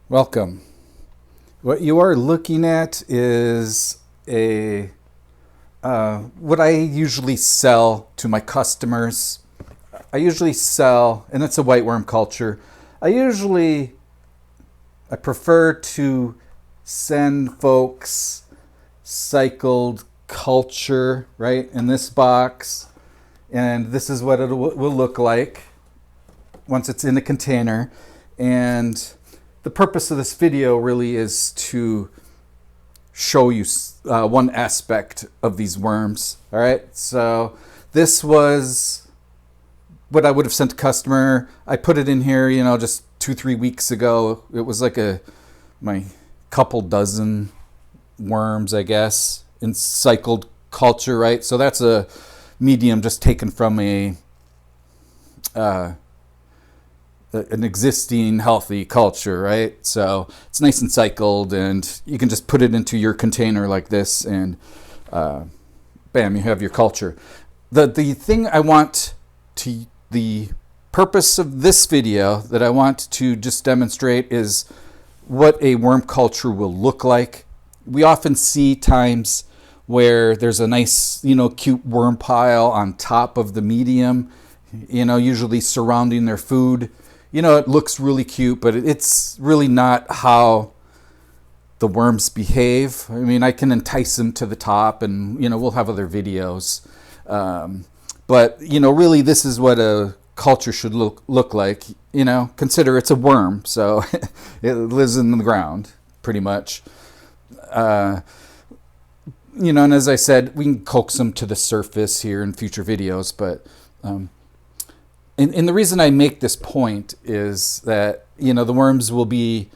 Welcome. What you are looking at is what I usually sell to my customers. I usually sell, and it's a white worm culture. I prefer to send folks cycled culture, right, in this box. And this is what it will look like once it's in a container. And the purpose of this video really is to show you one aspect of these worms. All right, so this was what I would have sent a customer. I put it in here, just 2-3 weeks ago. It was like my couple dozen worms, I guess, in cycled culture, right? So that's a medium just taken from an existing healthy culture, right? So it's nice and cycled, and you can just put it into your container like this, and bam, you have your culture. The thing I want to, the purpose of this video that I want to just demonstrate is what a worm culture will look like. We often see times where there's a nice, cute worm pile on top of the medium, usually surrounding their food. It looks really cute, but it's really not how the worms behave. I mean, I can entice them to the top, and, we'll have other videos. But, really this is what a culture should look like. Consider it's a worm, so it lives in the ground, pretty much. And as I said, we can coax them to the surface here in future videos, but... And the reason I make this point is that, the worms will be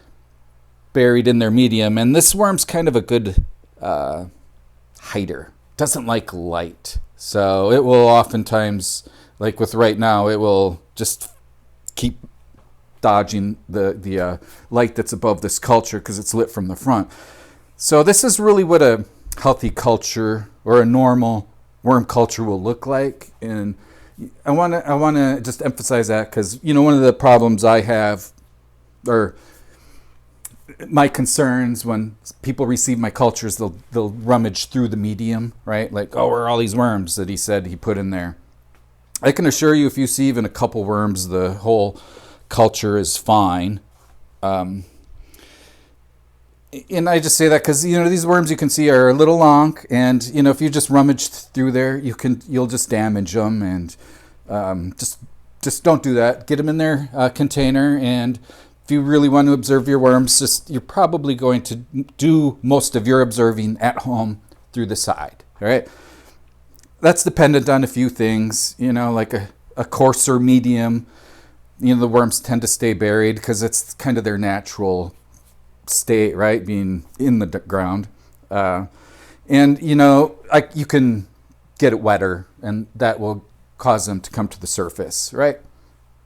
buried in their medium, and this worm's kind of a good hider. Doesn't like light. So it will oftentimes, like with right now, it will just keep dodging the light that's above this culture because it's lit from the front. So this is really what a healthy culture or a normal worm culture will look like. And I want to just emphasize that because, one of the problems I have, or my concerns when people receive my cultures, they'll rummage through the medium, right? Like, oh, where are all these worms that he said he put in there? I can assure you, if you see even a couple worms, the whole culture is fine. And I just say that because, these worms you can see are a little long, and, if you just rummage through there, you'll just damage them, and just don't do that. Get them in their container, and if you really want to observe your worms, you're probably going to do most of your observing at home through the side, all right? That's dependent on a few things, like a coarser medium. The worms tend to stay buried because it's kind of their natural state, right, being in the ground. And you can get it wetter, and that will cause them to come to the surface, right?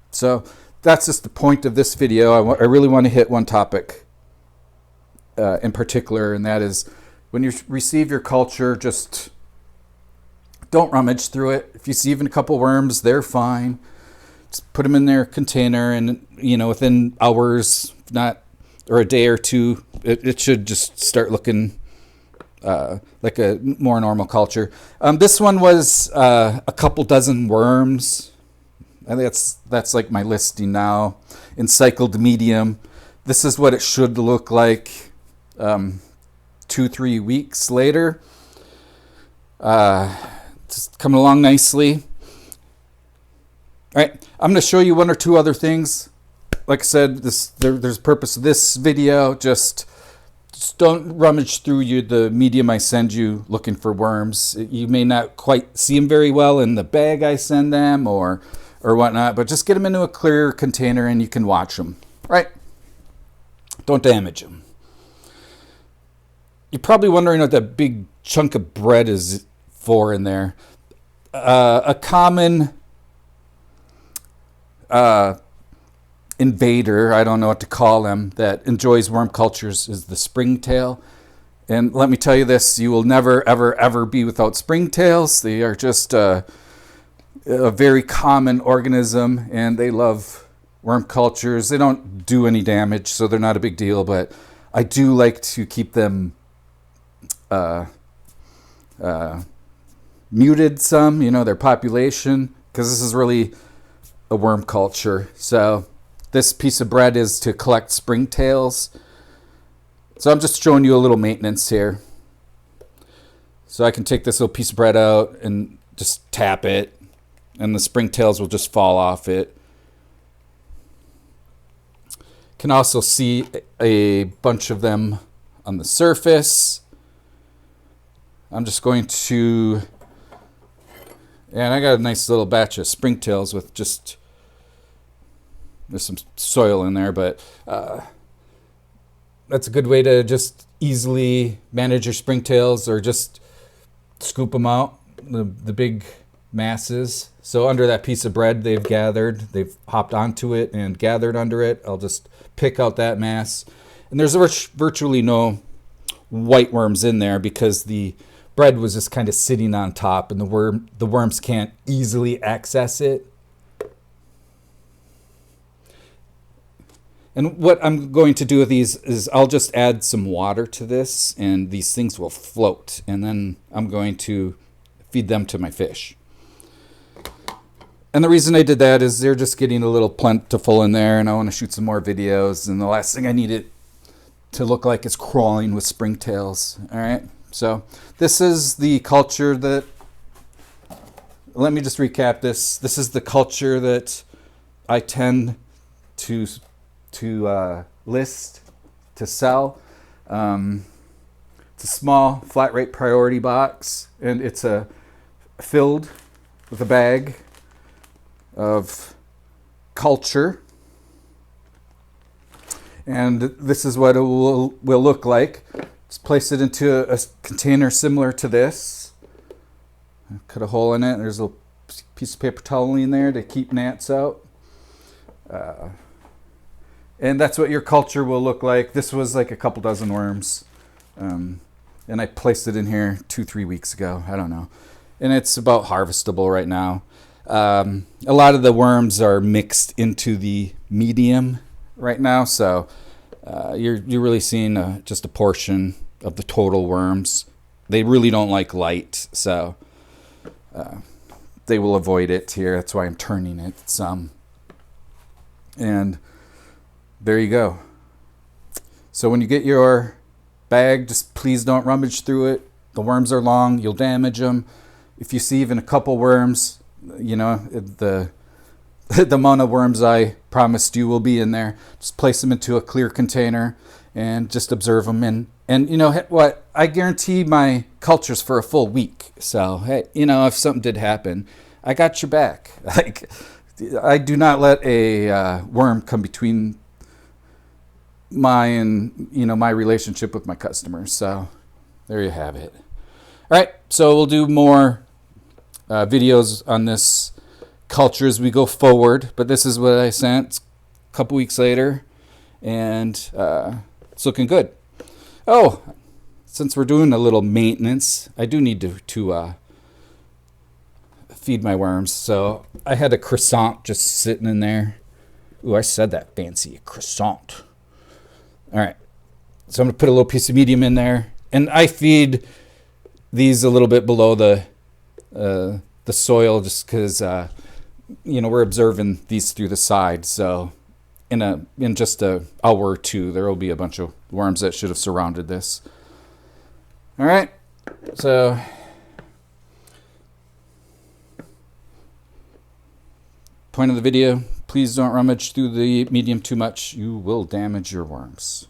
So that's just the point of this video. I really want to hit one topic in particular, and that is when you receive your culture, just don't rummage through it. If you see even a couple worms, they're fine. Just put them in their container, and within hours, or a day or two, it should just start looking like a more normal culture. This one was a couple dozen worms. I think that's like my listing now. Encycled medium. This is what it should look like 2-3 weeks later. Just coming along nicely. All right, I'm going to show you one or two other things. Like I said, there's a purpose of this video. Just don't rummage through the medium I send you looking for worms. You may not quite see them very well in the bag I send them or whatnot, but just get them into a clear container and you can watch them, right? Don't damage them. You're probably wondering what that big chunk of bread is for in there. A common invader, I don't know what to call them, that enjoys worm cultures is the springtail. And let me tell you this, you will never, ever, ever be without springtails. They are just a very common organism, and they love worm cultures. They don't do any damage, so they're not a big deal, but I do like to keep them muted some, their population, because this is really a worm culture. So this piece of bread is to collect springtails. So I'm just showing you a little maintenance here. So I can take this little piece of bread out and just tap it, and the springtails will just fall off it. Can also see a bunch of them on the surface. I'm just going to, and I got a nice little batch of springtails with just, there's some soil in there, but that's a good way to just easily manage your springtails, or just scoop them out, the big masses. So under that piece of bread they've hopped onto it and gathered under it. I'll just pick out that mass. And there's virtually no white worms in there, because the bread was just kind of sitting on top, and the worms can't easily access it. And what I'm going to do with these is I'll just add some water to this, and these things will float, and then I'm going to feed them to my fish. And the reason I did that is they're just getting a little plentiful in there, and I want to shoot some more videos, and the last thing I need it to look like is crawling with springtails. All right, so this is the culture that, let me just recap this. This is the culture that I tend to list to sell. It's a small flat rate priority box, and it's filled with a bag of culture, and this is what it will look like. Just place it into a container similar to this. Cut a hole in it. There's a little piece of paper towel in there to keep gnats out. And that's what your culture will look like. This was like a couple dozen worms. And I placed it in here 2-3 weeks ago. I don't know. And it's about harvestable right now. A lot of the worms are mixed into the medium right now. So you're really seeing just a portion of the total worms. They really don't like light. So they will avoid it here. That's why I'm turning it some. And there you go. So when you get your bag, just please don't rummage through it. The worms are long, you'll damage them. If you see even a couple worms, the amount of worms I promised you will be in there, just place them into a clear container and just observe them. And you know what? I guarantee my cultures for a full week. So, hey, if something did happen, I got your back. Like, I do not let a worm come between my relationship with my customers. So there you have it. All right, so we'll do more videos on this culture as we go forward, but this is what I sent a couple weeks later, and it's looking good. Oh, since we're doing a little maintenance, I do need to feed my worms. So I had a croissant just sitting in there. Ooh, I said that fancy, croissant. All right, so I'm going to put a little piece of medium in there, and I feed these a little bit below the soil, just because we're observing these through the side. So in just an hour or two, there will be a bunch of worms that should have surrounded this. All right, so point of the video: please don't rummage through the medium too much. You will damage your worms.